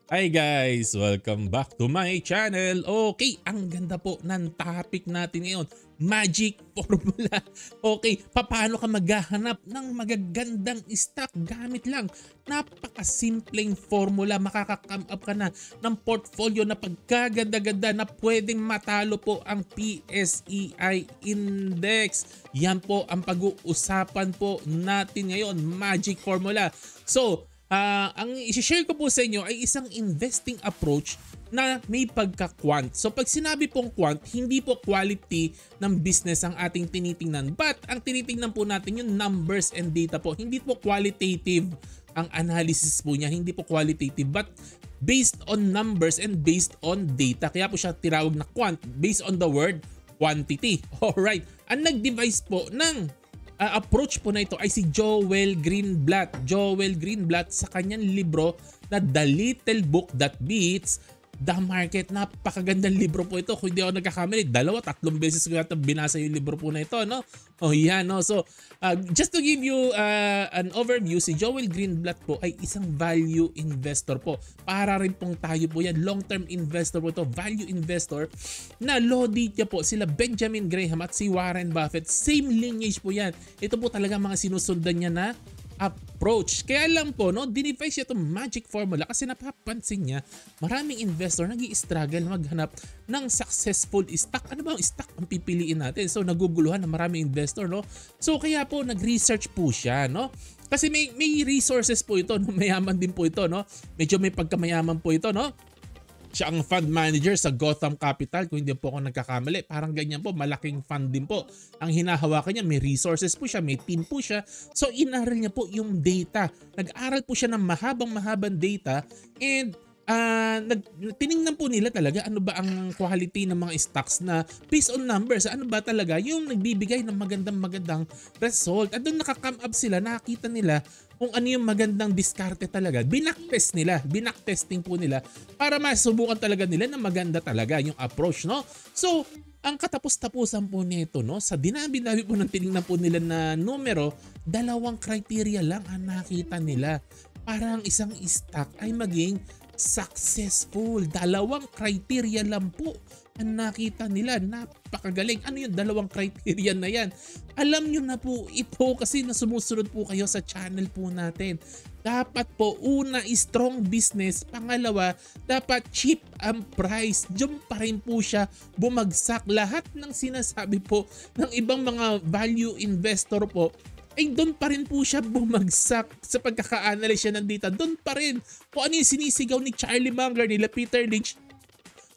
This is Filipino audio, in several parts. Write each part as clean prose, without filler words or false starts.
Hi guys! Welcome back to my channel. Okay, ang ganda po ng topic natin ngayon. Magic formula. Okay, paano ka maghahanap ng magagandang stock gamit lang napakasimpleng formula. Makaka-come up ka na ng portfolio na pagkaganda-ganda na pwedeng matalo po ang PSEI Index. Yan po ang pag-uusapan po natin ngayon. Magic formula. So, ang isi-share ko po sa inyo ay isang investing approach na may pagka-quant. So pag sinabi pong quant, hindi po quality ng business ang ating tinitingnan. But ang tinitingnan po natin yung numbers and data po. Hindi po qualitative ang analysis po niya. Hindi po qualitative but based on numbers and based on data. Kaya po siya tinawag na quant based on the word quantity. Alright. Ang nag-devise po ng approach po na ito ay si Joel Greenblatt. Joel Greenblatt sa kanyang libro na The Little Book That Beats the Market. Napakagandang libro po ito. Kung hindi ako nagkakamali, 2-3 beses ko yata binasa yung libro po na ito, no? Oh, yan, no? So, just to give you an overview, si Joel Greenblatt po ay isang value investor po. Para rin pong tayo po yan. Long-term investor po ito. Value investor na lodi niya po sila Benjamin Graham at si Warren Buffett. Same lineage po yan. Ito po talaga mga sinusundan niya na approach. Kaya lang po, no, dinevise siya itong magic formula kasi napapansin niya maraming investor nag-i-struggle maghanap ng successful stock. Ano ba ang stock ang pipiliin natin? So naguguluhan ng maraming investor, no? So kaya po nag-research po siya, no? Kasi may resources po ito, no? Mayaman din po ito, no? Medyo may pagkamayaman po ito, no? Siya ang fund manager sa Gotham Capital, kung hindi po ako nagkakamali. Parang ganyan po, malaking fund din po. Ang hinahawakan niya, may resources po siya, may team po siya. So inaral niya po yung data. Nag-aral po siya ng mahabang data and tiningnan po nila talaga ano ba ang quality ng mga stocks na based on numbers. Ano ba talaga yung nagbibigay ng magandang result. At doon nakakame up sila, nakakita nila kung ano yung magandang diskarte talaga. Binaktest nila, binaktesting po nila para masubukan talaga nila na maganda talaga yung approach, no? So, ang katapos-tapusan po nito, no, sa dinabi-dabi po ng tinignan po nila na numero, 2 criteria lang ang nakita nila para ang isang stock ay maging successful. 2 criteria lang po ang nakita nila. Napakagaling. Ano yung 2 criteria na yan? Alam nyo na po ito kasi nasumusunod po kayo sa channel po natin. Dapat po, una, strong business. Pangalawa, dapat cheap ang price. Diyan pa rin po siya bumagsak. Lahat ng sinasabi po ng ibang mga value investor po ay doon pa rin po siya bumagsak sa pagkaka-analyze siya ng data. Doon pa rin. Kung ano yung sinisigaw ni Charlie Munger, nila Peter Lynch,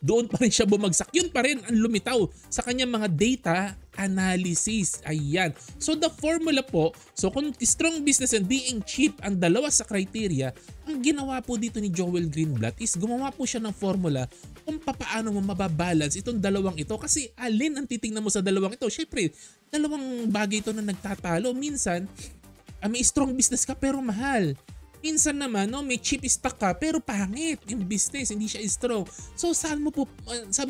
doon pa rin siya bumagsak. Yun pa rin ang lumitaw sa kanyang mga data analysis. Ayan. So the formula po, so kung strong business and being cheap ang 2 sa criteria, ang ginawa po dito ni Joel Greenblatt is gumawa po siya ng formula kung paano mo mababalance itong 2 ito. Kasi alin ang titingnan mo sa 2 ito? Syempre, 2 bagay ito na nagtatalo. Minsan, may strong business ka pero mahal. Minsan naman, no, may cheap stock ka pero pangit yung business, hindi siya strong. So saan mo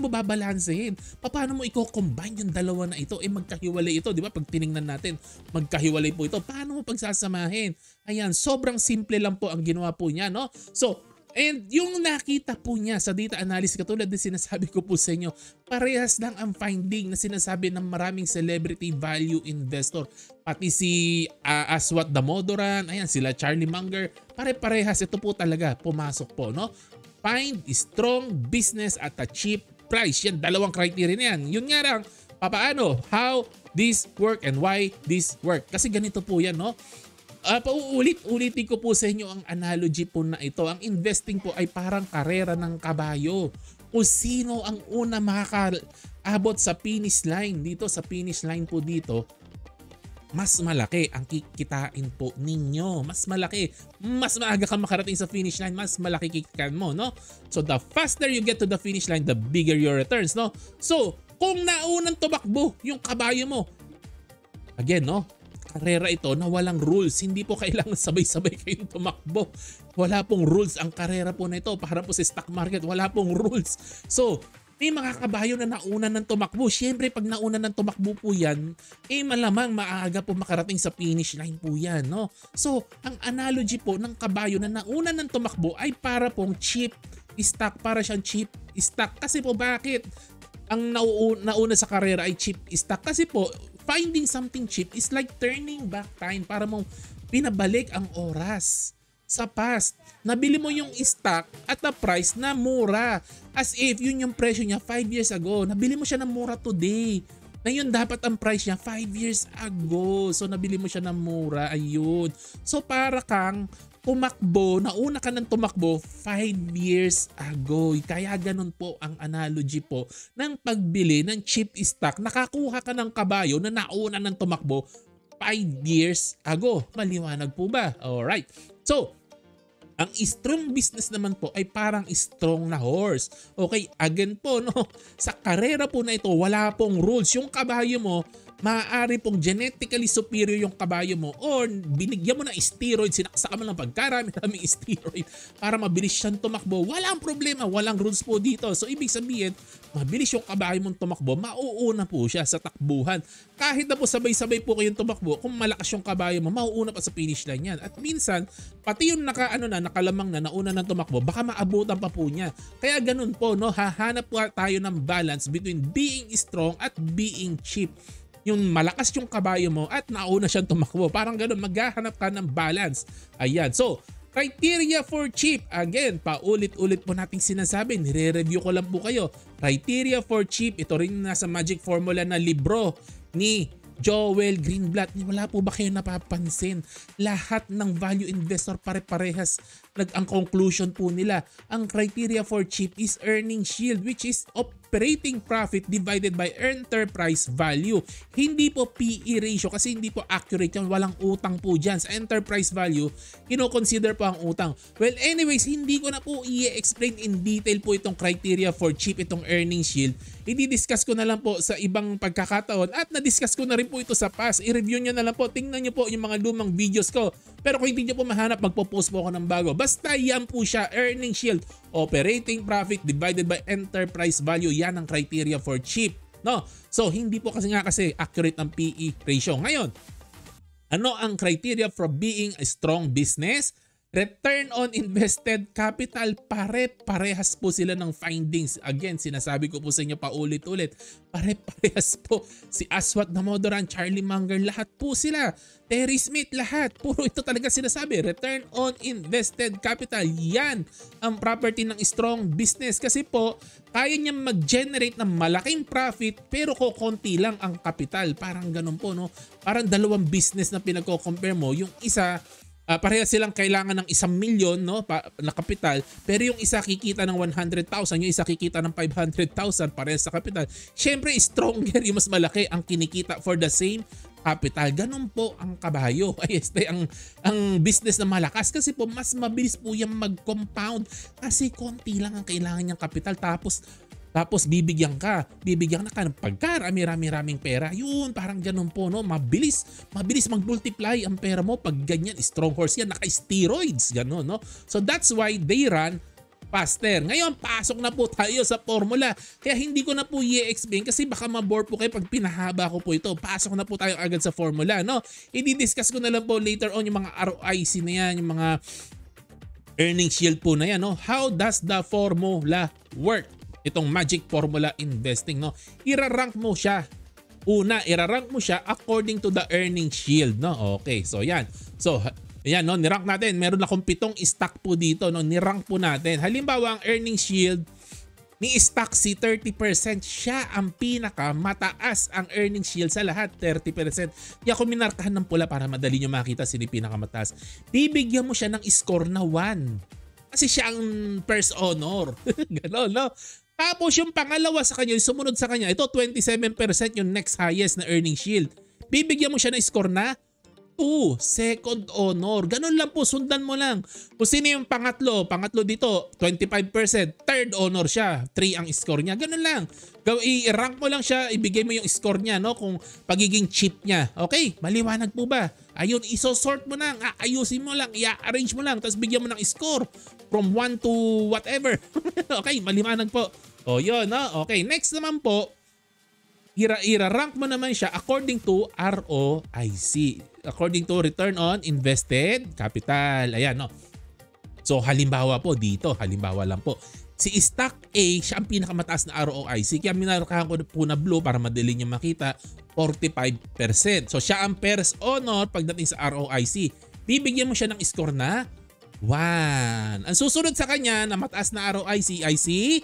babalansehin? Paano mo i-combine yung 2 na ito? Magkahiwalay ito, di ba? Pag tiningnan natin, magkahiwalay po ito. Paano mo pagsasamahin? Ayan, sobrang simple lang po ang ginawa po niya, no? So, and yung nakita po niya sa data analysis, katulad din sinasabi ko po sa inyo, parehas lang ang finding na sinasabi ng maraming celebrity value investor. Pati si Aswat Damodaran, ayan, sila Charlie Munger, pare-parehas. Ito po talaga, pumasok po, no? Find strong business at a cheap price. Yan, 2 criteria na yan. Yun nga lang, paano? How this work and why this work. Kasi ganito po yan, no? Pauulit-ulitin ko po sa inyo ang analogy po na ito. Ang investing po ay parang karera ng kabayo. Kung sino ang una makakaabot sa finish line, dito sa finish line po dito, mas malaki ang kikitain po ninyo. Mas malaki. Mas maaga ka makarating sa finish line, mas malaki kikitain mo, no? So the faster you get to the finish line, the bigger your returns, no? So, kung naunang tumakbo yung kabayo mo, again, no? Karera ito na walang rules. Hindi po kailangan sabay-sabay kayong tumakbo. Wala pong rules ang karera po na ito. Para po sa stock market, wala pong rules. So, may mga kabayo na nauna ng tumakbo. Siyempre pag nauna ng tumakbo po yan, malamang maaga po makarating sa finish line po yan, no? So, ang analogy po ng kabayo na nauna ng tumakbo ay para pong cheap stock, para siyang cheap stock. Kasi po bakit? Ang nauna sa karera ay cheap stock. Kasi po, finding something cheap is like turning back time para mong pinabalik ang oras sa past. Nabili mo yung stock at a price na mura. As if yun yung presyo niya 5 years ago. Nabili mo siya ng mura today. Ngayon dapat ang price niya 5 years ago. So nabili mo siya ng mura. Ayun. So para kang tumakbo, nauna ka ng tumakbo 5 years ago. Kaya ganun po ang analogy po ng pagbili ng cheap stock. Nakakuha ka ng kabayo na nauna ng tumakbo 5 years ago. Maliwanag po ba? Alright. So, ang strong business naman po ay parang strong na horse. Okay, again po, no? Sa karera po na ito, wala pong rules. Yung kabayo mo, maaari pong genetically superior yung kabayo mo or binigyan mo ng steroid, sinaksa mo ng pagkarami-raming steroid para mabilis siyang tumakbo. Walang problema, walang rules po dito. So ibig sabihin, mabilis yung kabayo mong tumakbo, mauuna po siya sa takbuhan. Kahit na po sabay-sabay po kayong tumakbo, kung malakas yung kabayo mo, mauuna pa sa finish line yan. At minsan, pati yung nakalamang na nauna ng tumakbo, baka maabutan pa po niya. Kaya ganun po, no? Hahanap po tayo ng balance between being strong at being cheap. Yung malakas yung kabayo mo at nauna siyang tumakbo. Parang gano'n, maghahanap ka ng balance. Ayan. So, criteria for cheap. Again, paulit-ulit po nating sinasabi. Nire-review ko lang po kayo. Criteria for cheap. Ito rin nasa Magic Formula na libro ni Joel Greenblatt. Wala po ba kayo napapansin? Lahat ng value investor pare-parehas ang conclusion po nila. Ang criteria for cheap is earnings yield, which is operating profit divided by enterprise value. Hindi po PE ratio kasi hindi po accurate yan. Walang utang po dyan. Sa enterprise value, kino-consider po ang utang. Well, anyways, hindi ko na po i-explain in detail po itong criteria for cheap, itong earnings yield. I-discuss ko na lang po sa ibang pagkakataon at na-discuss ko na rin po ito sa past. I-review nyo na lang po. Tingnan nyo po yung mga lumang videos ko. Pero kung hindi nyo po mahanap, magpo-post po ako ng bago. Basta yan po siya, earnings yield, operating profit divided by enterprise value. Yan ang criteria for cheap. No? So, hindi po kasi accurate ang PE ratio. Ngayon, ano ang criteria for being a strong business? Return on invested capital, pare-parehas po sila ng findings. Again, sinasabi ko po sa inyo paulit-ulit, pare-parehas po. Si Aswat Damodaran, Charlie Munger, lahat po sila. Terry Smith, lahat. Puro ito talaga sinasabi. Return on invested capital. Yan ang property ng strong business. Kasi po, kaya niya mag-generate ng malaking profit pero konti lang ang capital. Parang ganun po, no? Parang dalawang business na pinagko-compare mo. Yung isa, parehas silang kailangan ng 1 milyon, no, na kapital, pero yung isa kikita ng 100,000, yung isa kikita ng 500,000, parehas sa kapital. Siyempre, stronger yung mas malaki ang kinikita for the same capital. Ganun po ang kabayo. Ang business na malakas kasi po mas mabilis po yung mag-compound kasi konti lang ang kailangan niyang kapital tapos bibigyan ka ng pagkarami-raming pera. Yun, parang ganun po, no? Mabilis mag-multiply ang pera mo pag ganyan. Strong horse yan, naka-steroids, ganun, no? So that's why they run faster. Ngayon, pasok na po tayo sa formula. Kaya hindi ko na po i-explain kasi baka ma-bore po kayo pag pinahaba ko po ito. Pasok na po tayo agad sa formula, no? I-discuss ko na lang po later on yung mga ROIC na yan, yung mga earnings yield po na yan, no? How does the formula work? Itong Magic Formula Investing, no? Irarank mo siya. Una, irarank mo siya according to the earnings yield, no? Okay, so yan. So, ayan, no? Nirank natin. Meron akong 7 stock po dito, no? Nirank po natin. Halimbawa, ang earnings yield ni stock si 30%. Siya ang pinakamataas ang earnings yield sa lahat, 30%. Kaya kung minarkahan ng pula para madali nyo makita sino yung pinakamataas, bibigyan mo siya ng score na 1. Kasi siya ang first honor. Ganon, no? Tapos yung pangalawa sa kanya, yung sumunod sa kanya, ito 27% yung next highest na earnings yield. Bibigyan mo siya ng score na 2, second honor. Ganun lang po, sundan mo lang. Kung sino yung pangatlo dito, 25%, third honor siya, 3 ang score niya. Ganun lang. I-rank mo lang siya, ibigay mo yung score niya, no? Kung pagiging cheap niya. Okay, maliwanag po ba? Ayun, isosort mo lang, ayusin mo lang, i-arrange mo lang, tapos bigyan mo ng score from 1 to whatever. Okay, maliwanag po. O yun, no? Okay, next naman po, ira-rank mo naman siya according to ROIC. According to Return on Invested Capital. Ayan, no? So halimbawa po dito, halimbawa lang po. Si Stock A, siya ang pinakamataas na ROIC. Kaya minarkahan ko po na blue para madali niyo makita, 45%. So siya ang first honor pagdating sa ROIC. Bibigyan mo siya ng score na 1. Ang susunod sa kanya na mataas na ROIC ay si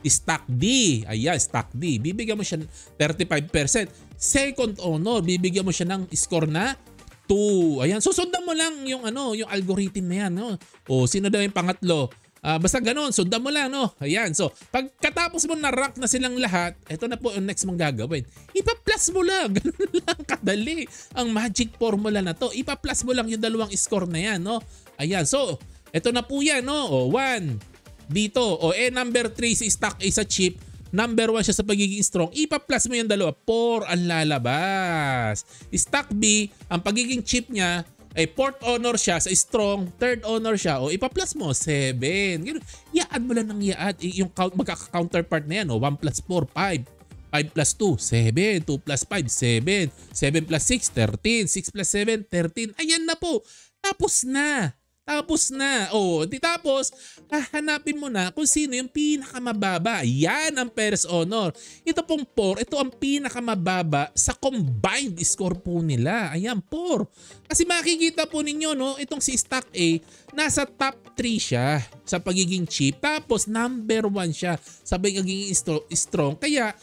Stock D. Ayan, Stock D. Bibigyan mo siya ng 35%. Second honor, bibigyan mo siya ng score na 2. Ayan, susundan mo lang yung yung algorithm na yan, no? O sino daw yung pangatlo? Basta ganoon, sundan mo lang, no? Ayan, so pagkatapos mo na-rank na silang lahat, ito na po yung next mong gagawin. Ipa-plus mo lang, ganun lang kadali ang magic formula na to. Ipa-plus mo lang yung dalawang score na yan, no? Ayan, so ito na po yan, no? O 1 dito, o number 3 si Stock A sa chip, number 1 siya sa pagiging strong, ipa-plus mo yung dalawa, 4 ang lalabas. Stock B, ang pagiging chip niya, ay 4th honor siya sa strong, 3rd honor siya, o ipa-plus mo, 7. Ganun. I-add mo lang ng i-add. Yung magkaka-counterpart na yan, 1 plus 4, 5. 5 plus 2, 7. 2 plus 5, 7. 7 plus 6, 13. 6 plus 7, 13. Ayan na po. Tapos na. Tapos na. Tapos, hahanapin mo na kung sino yung pinakamababa. Yan ang first honor. Ito pong 4, ito ang pinakamababa sa combined score po nila. Ayan, 4. Kasi makikita po ninyo, no, itong si Stock A, nasa top 3 siya sa pagiging cheap. Tapos, number 1 siya sa pagiging strong. Kaya,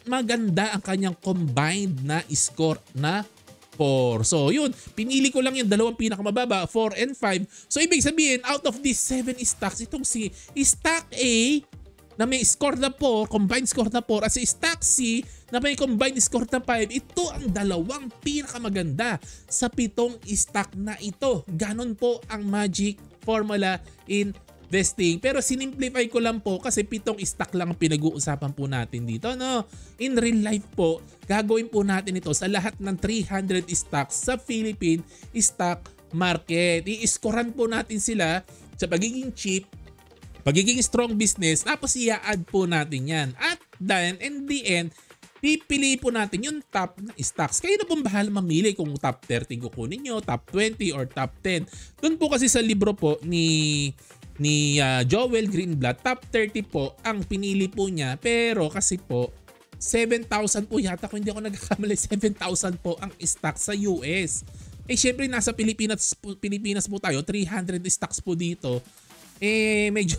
maganda ang kanyang combined na score na 4. So yun, pinili ko lang yung dalawang pinakamababa, 4 and 5. So ibig sabihin, out of these 7 stocks, itong si Stock A na may score na 4, combined score na 4, at si Stock C na may combined score na 5, ito ang dalawang pinakamaganda sa 7 stock na ito. Ganon po ang magic formula in investing. Pero sinimplify ko lang po kasi 7 stock lang ang pinag-uusapan po natin dito, no? In real life po, gagawin po natin ito sa lahat ng 300 stocks sa Philippine stock market. I-scorean po natin sila sa pagiging cheap, pagiging strong business, tapos i-add po natin yan. At then, in the end, pipili po natin yung top na stocks. Kayo na pong bahala mamili kung top 30 kukunin nyo, top 20 or top 10. Doon po kasi sa libro po ni Joel Greenblatt, top 30 po ang pinili po niya, pero kasi po 7,000 po yata, kung hindi ako nagkakamali, 7,000 po ang stock sa US. Syempre nasa Pilipinas po tayo, 300 stocks po dito. Medyo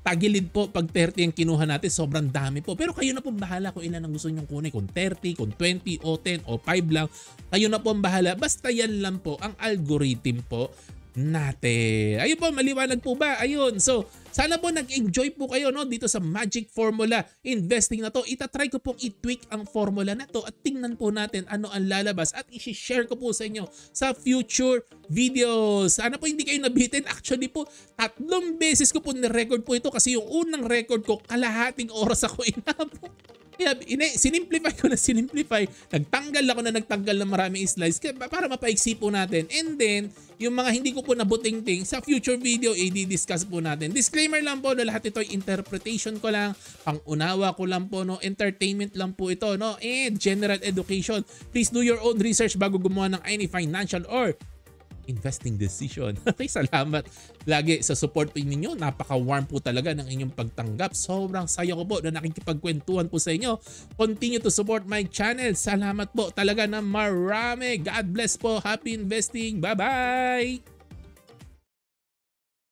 tagilid po pag 30 ang kinuha natin, sobrang dami po. Pero kayo na po bahala kung ilan ang gusto nyong kunin, kung 30, kung 20 o 10 o 5 lang. Kayo na po ang bahala, basta yan lang po ang algorithm po natin. Ayun po, maliwanag po ba? Ayun. So, sana po nag-enjoy po kayo, no, dito sa Magic Formula Investing na to. Itatry ko pong i-tweak ang formula na to at tingnan po natin ano ang lalabas at i-share ko po sa inyo sa future videos. Sana po hindi kayo nabitin. Actually po, 3 beses ko po ni-record po ito kasi yung unang record ko, kalahating oras ako inabot. Kaya sinimplify ko na sinimplify. Nagtanggal ng maraming slides para mapaiksi po natin. And then, yung mga hindi ko po nabuting-ting, sa future video, i-discuss po natin. Disclaimer lang po na lahat ito ay interpretation ko lang, pang-unawa ko lang po, no? Entertainment lang po ito, no? And general education. Please do your own research bago gumawa ng any financial or investing decision. Okay, salamat lagi sa support po ninyo. Napaka-warm po talaga ng inyong pagtanggap. Sobrang saya ko po na nakikipagkwentuhan po sa inyo. Continue to support my channel. Salamat po talaga na marami. God bless po. Happy investing. Bye-bye!